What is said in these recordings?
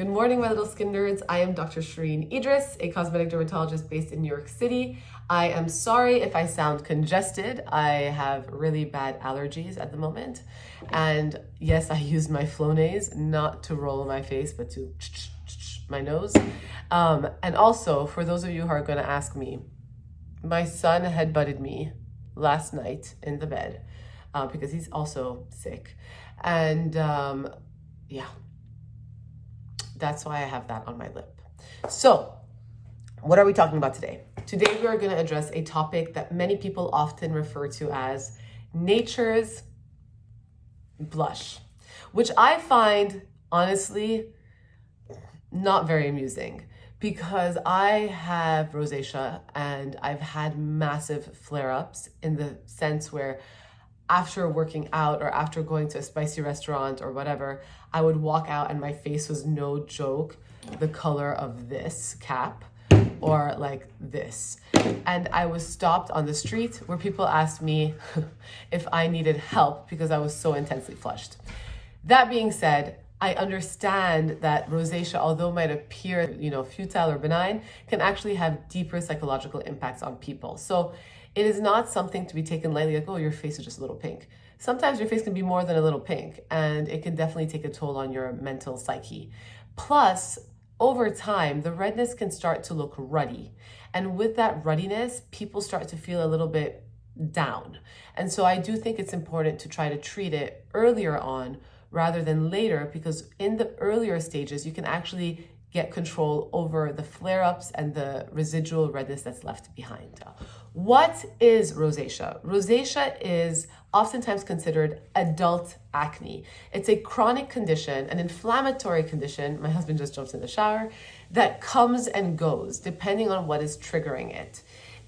Good morning, my little skin nerds. I am Dr. Shereene Idriss, a cosmetic dermatologist based in New York City. I am sorry if I sound congested. I have really bad allergies at the moment. And yes, I use my Flonase not to roll my face, but to my nose. And also, for those of you who are going to ask me, my son headbutted me last night in the bed because he's also sick. And yeah. That's why I have that on my lip. So, what are we talking about today? Today we are going to address a topic that many people often refer to as nature's blush, which I find, honestly, not very amusing because I have rosacea and I've had massive flare-ups in the sense where after working out or after going to a spicy restaurant or whatever, I would walk out and my face was no joke the color of this cap or like this. And I was stopped on the street where people asked me if I needed help because I was so intensely flushed. That being said, I understand that rosacea, although might appear, futile or benign, can actually have deeper psychological impacts on people. So it is not something to be taken lightly, like, oh, your face is just a little pink. Sometimes your face can be more than a little pink, and it can definitely take a toll on your mental psyche. Plus, over time, the redness can start to look ruddy. And with that ruddiness, people start to feel a little bit down. And so I do think it's important to try to treat it earlier on rather than later, because in the earlier stages, you can actually get control over the flare-ups and the residual redness that's left behind. What is rosacea? Rosacea is oftentimes considered adult acne. It's a chronic condition, an inflammatory condition, my husband just jumps in the shower, that comes and goes depending on what is triggering it.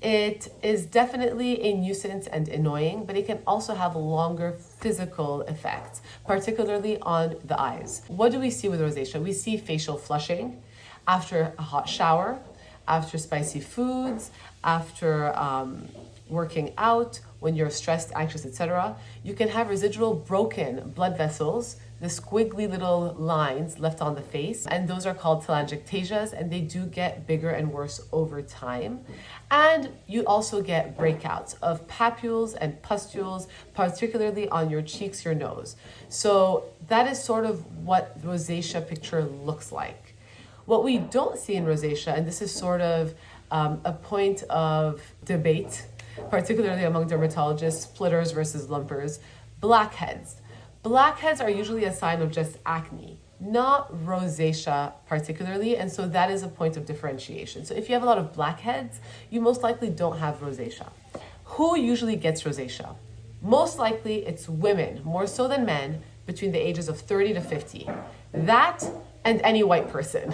It is definitely a nuisance and annoying, but it can also have longer physical effects, particularly on the eyes. What do we see with rosacea? We see facial flushing after a hot shower, after spicy foods, after working out, when you're stressed, anxious, etc. You can have residual broken blood vessels, the squiggly little lines left on the face, and those are called telangiectasias, and they do get bigger and worse over time. And you also get breakouts of papules and pustules, particularly on your cheeks, your nose. So that is sort of what rosacea picture looks like. What we don't see in rosacea, and this is sort of a point of debate, particularly among dermatologists, splitters versus lumpers, blackheads. Blackheads are usually a sign of just acne, not rosacea particularly, and so that is a point of differentiation. So if you have a lot of blackheads, you most likely don't have rosacea. Who usually gets rosacea? Most likely it's women, more so than men, between the ages of 30 to 50. That and any white person.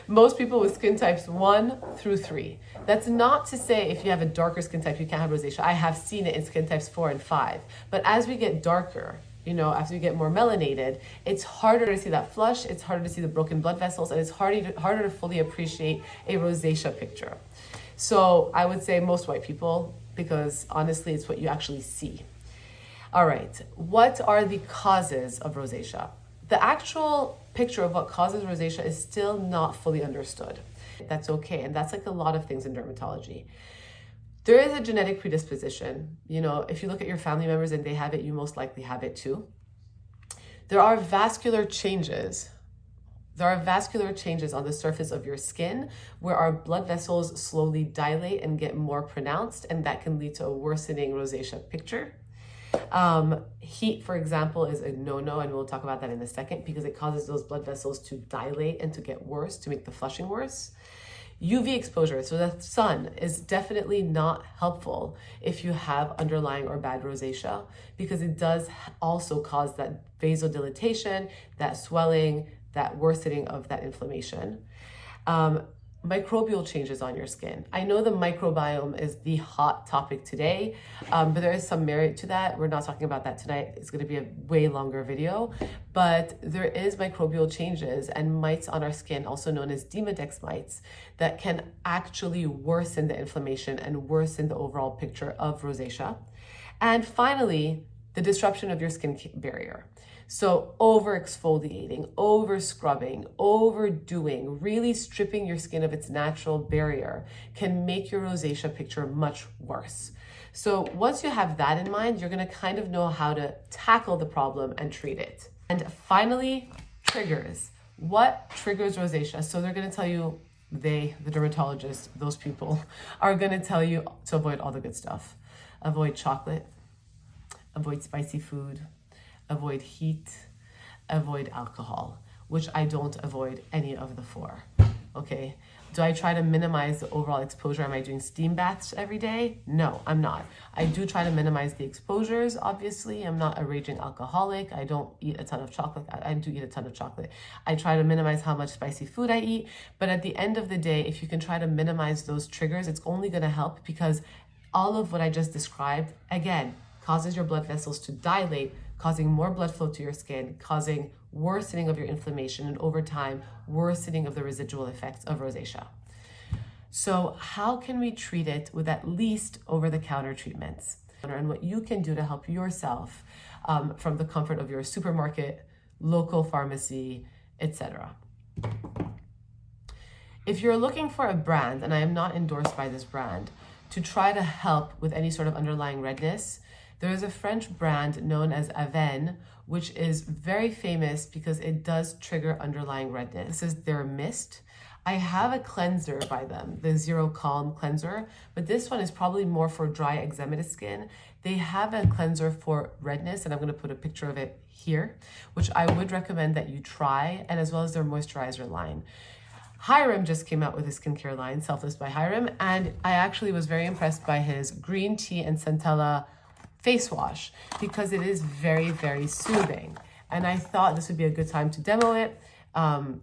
Most people with skin types 1 through 3. That's not to say if you have a darker skin type, you can't have rosacea. I have seen it in skin types 4 and 5. But as we get darker, after we get more melanated, it's harder to see that flush, it's harder to see the broken blood vessels, and it's harder to fully appreciate a rosacea picture. So I would say most white people, because honestly, it's what you actually see. All right, what are the causes of rosacea? The actual picture of what causes rosacea is still not fully understood. That's okay, and that's like a lot of things in dermatology. There is a genetic predisposition. If you look at your family members and they have it, you most likely have it too. There are vascular changes. There are vascular changes on the surface of your skin where our blood vessels slowly dilate and get more pronounced, and that can lead to a worsening rosacea picture. Heat, for example, is a no-no, and we'll talk about that in a second because it causes those blood vessels to dilate and to get worse, to make the flushing worse. UV exposure, so the sun, is definitely not helpful if you have underlying or bad rosacea because it does also cause that vasodilatation, that swelling, that worsening of that inflammation. Microbial changes on your skin. I know the microbiome is the hot topic today, but there is some merit to that. We're not talking about that tonight. It's going to be a way longer video, but there is microbial changes and mites on our skin, also known as Demodex mites, that can actually worsen the inflammation and worsen the overall picture of rosacea. And finally, the disruption of your skin barrier. So over exfoliating, over scrubbing, overdoing, really stripping your skin of its natural barrier can make your rosacea picture much worse. So once you have that in mind, you're gonna kind of know how to tackle the problem and treat it. And finally, triggers. What triggers rosacea? So they're gonna tell you, the dermatologists, those people, are gonna tell you to avoid all the good stuff. Avoid chocolate, avoid spicy food, avoid heat, avoid alcohol, which I don't avoid any of the four, okay? Do I try to minimize the overall exposure? Am I doing steam baths every day? No, I'm not. I do try to minimize the exposures, obviously. I'm not a raging alcoholic. I don't eat a ton of chocolate. I do eat a ton of chocolate. I try to minimize how much spicy food I eat, but at the end of the day, if you can try to minimize those triggers, it's only gonna help, because all of what I just described, again, causes your blood vessels to dilate, causing more blood flow to your skin, causing worsening of your inflammation, and over time, worsening of the residual effects of rosacea. So how can we treat it with at least over-the-counter treatments? And what you can do to help yourself from the comfort of your supermarket, local pharmacy, etc. If you're looking for a brand, and I am not endorsed by this brand, to try to help with any sort of underlying redness, there is a French brand known as Avène, which is very famous because it does trigger underlying redness. This is their mist. I have a cleanser by them, the Zero Calm cleanser, but this one is probably more for dry eczematous skin. They have a cleanser for redness, and I'm gonna put a picture of it here, which I would recommend that you try, and as well as their moisturizer line. Hiram just came out with a skincare line, Selfless by Hiram, and I actually was very impressed by his green tea and centella face wash, because it is very, very soothing. And I thought this would be a good time to demo it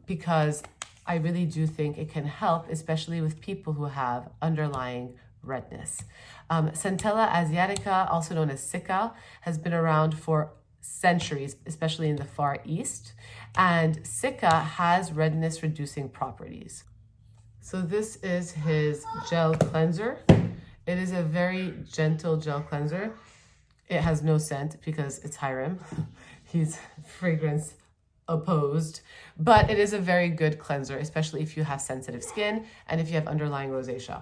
because I really do think it can help, especially with people who have underlying redness. Centella asiatica, also known as Sika, has been around for centuries, especially in the Far East. And Sika has redness reducing properties. So this is his gel cleanser. It is a very gentle gel cleanser. It has no scent because it's Hiram. He's fragrance opposed, but it is a very good cleanser, especially if you have sensitive skin and if you have underlying rosacea.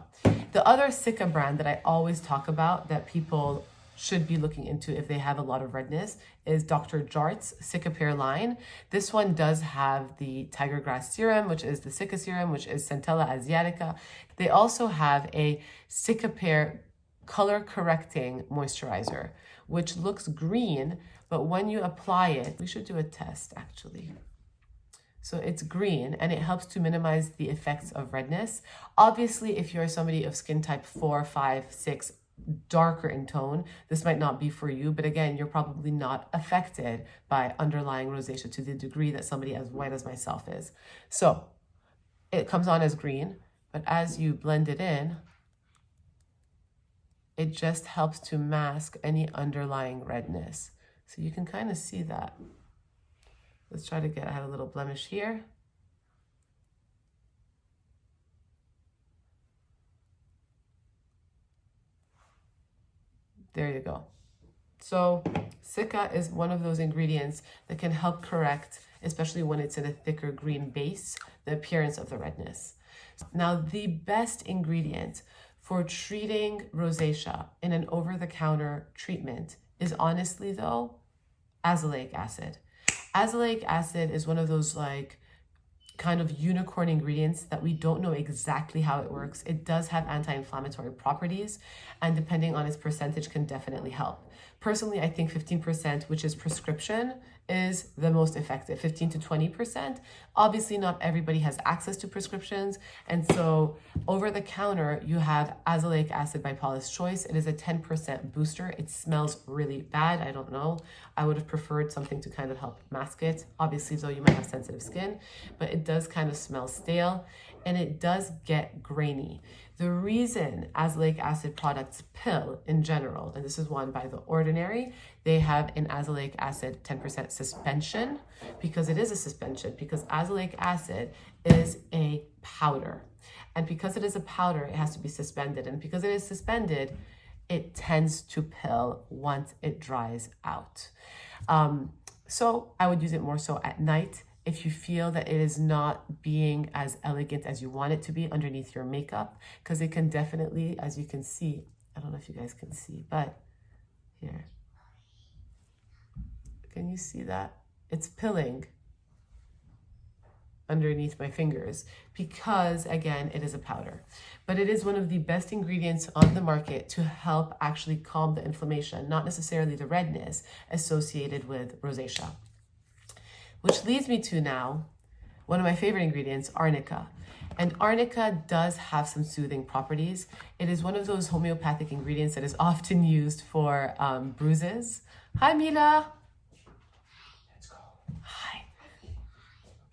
The other Sika brand that I always talk about that people should be looking into if they have a lot of redness is Dr. Jart's Cicapair line. This one does have the tiger grass serum, which is the Sika serum, which is Centella asiatica. They also have a Cicapair color correcting moisturizer, which looks green, but when you apply it, we should do a test actually. So it's green and it helps to minimize the effects of redness. Obviously, if you're somebody of skin type 4, 5, 6, darker in tone, this might not be for you, but again, you're probably not affected by underlying rosacea to the degree that somebody as white as myself is. So it comes on as green, but as you blend it in, it just helps to mask any underlying redness. So you can kind of see that. Let's try to get, I have a little blemish here. There you go. So Sika is one of those ingredients that can help correct, especially when it's in a thicker green base, the appearance of the redness. Now, the best ingredient for treating rosacea in an over-the-counter treatment is honestly, though, azelaic acid. Azelaic acid is one of those kind of unicorn ingredients that we don't know exactly how it works. It does have anti-inflammatory properties, and depending on its percentage can definitely help. Personally, I think 15%, which is prescription, is the most effective, 15 to 20%. Obviously, not everybody has access to prescriptions. And so over the counter, you have azelaic acid by Paula's Choice. It is a 10% booster. It smells really bad. I don't know. I would have preferred something to kind of help mask it. Obviously, though, you might have sensitive skin, but it does kind of smell stale and it does get grainy. The reason azelaic acid products pill in general, and this is one by The Ordinary, they have an azelaic acid 10% suspension, because it is a suspension, because azelaic acid is a powder. And because it is a powder, it has to be suspended. And because it is suspended, it tends to pill once it dries out. So I would use it more so at night if you feel that it is not being as elegant as you want it to be underneath your makeup, because it can definitely, as you can see, I don't know if you guys can see, but here, can you see that? It's pilling underneath my fingers because, again, it is a powder. But it is one of the best ingredients on the market to help actually calm the inflammation, not necessarily the redness associated with rosacea. Which leads me to now one of my favorite ingredients, arnica. And arnica does have some soothing properties. It is one of those homeopathic ingredients that is often used for bruises. Hi, Mila. Hi.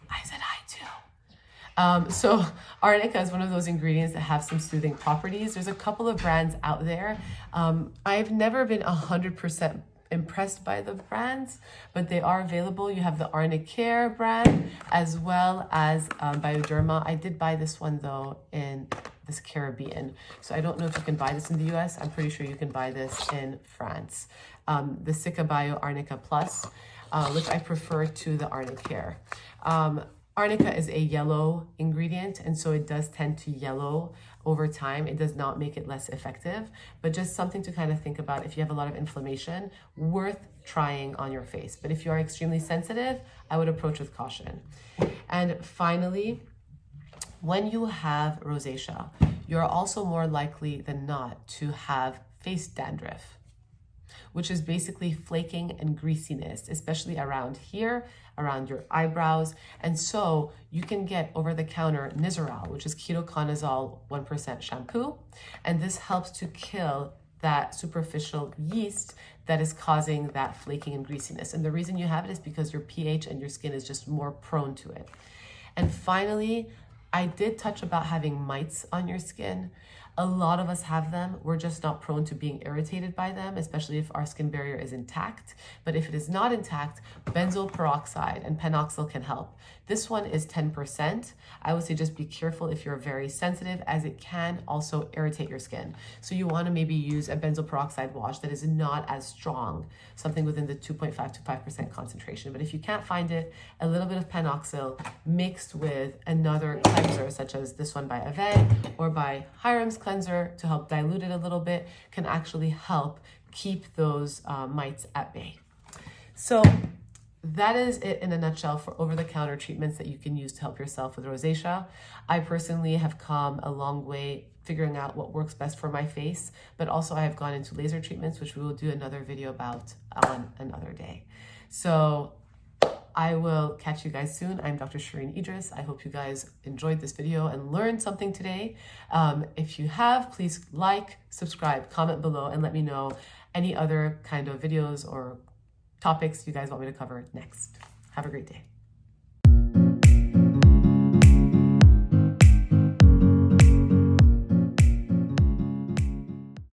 I said hi too. So arnica is one of those ingredients that have some soothing properties. There's a couple of brands out there. I've never been 100% impressed by the brands, but they are available. You have the Arnicare brand as well as Bioderma. I did buy this one though in this Caribbean, so I don't know if you can buy this in the US. I'm pretty sure you can buy this in France. The Sika Bio Arnica Plus, which I prefer to the Arnicare. Arnica is a yellow ingredient, and so it does tend to yellow over time. It does not make it less effective, but just something to kind of think about if you have a lot of inflammation, worth trying on your face. But if you are extremely sensitive, I would approach with caution. And finally, when you have rosacea, you're also more likely than not to have face dandruff, which is basically flaking and greasiness, especially around here, around your eyebrows. And so you can get over-the-counter Nizoral, which is ketoconazole 1% shampoo. And this helps to kill that superficial yeast that is causing that flaking and greasiness. And the reason you have it is because your pH and your skin is just more prone to it. And finally, I did touch about having mites on your skin. A lot of us have them. We're just not prone to being irritated by them, especially if our skin barrier is intact. But if it is not intact, benzoyl peroxide and penoxyl can help. This one is 10%. I would say just be careful if you're very sensitive, as it can also irritate your skin. So you want to maybe use a benzoyl peroxide wash that is not as strong, something within the 2.5 to 5% concentration. But if you can't find it, a little bit of penoxyl mixed with another cleanser, such as this one by Aved or by Hiram's cleanser, to help dilute it a little bit, can actually help keep those mites at bay. So that is it in a nutshell for over-the-counter treatments that you can use to help yourself with rosacea. I personally have come a long way figuring out what works best for my face, but also I have gone into laser treatments, which we will do another video about on another day. So I will catch you guys soon. I'm Dr. Shereene Idriss. I hope you guys enjoyed this video and learned something today. If you have, please like, subscribe, comment below, and let me know any other kind of videos or topics you guys want me to cover next. Have a great day.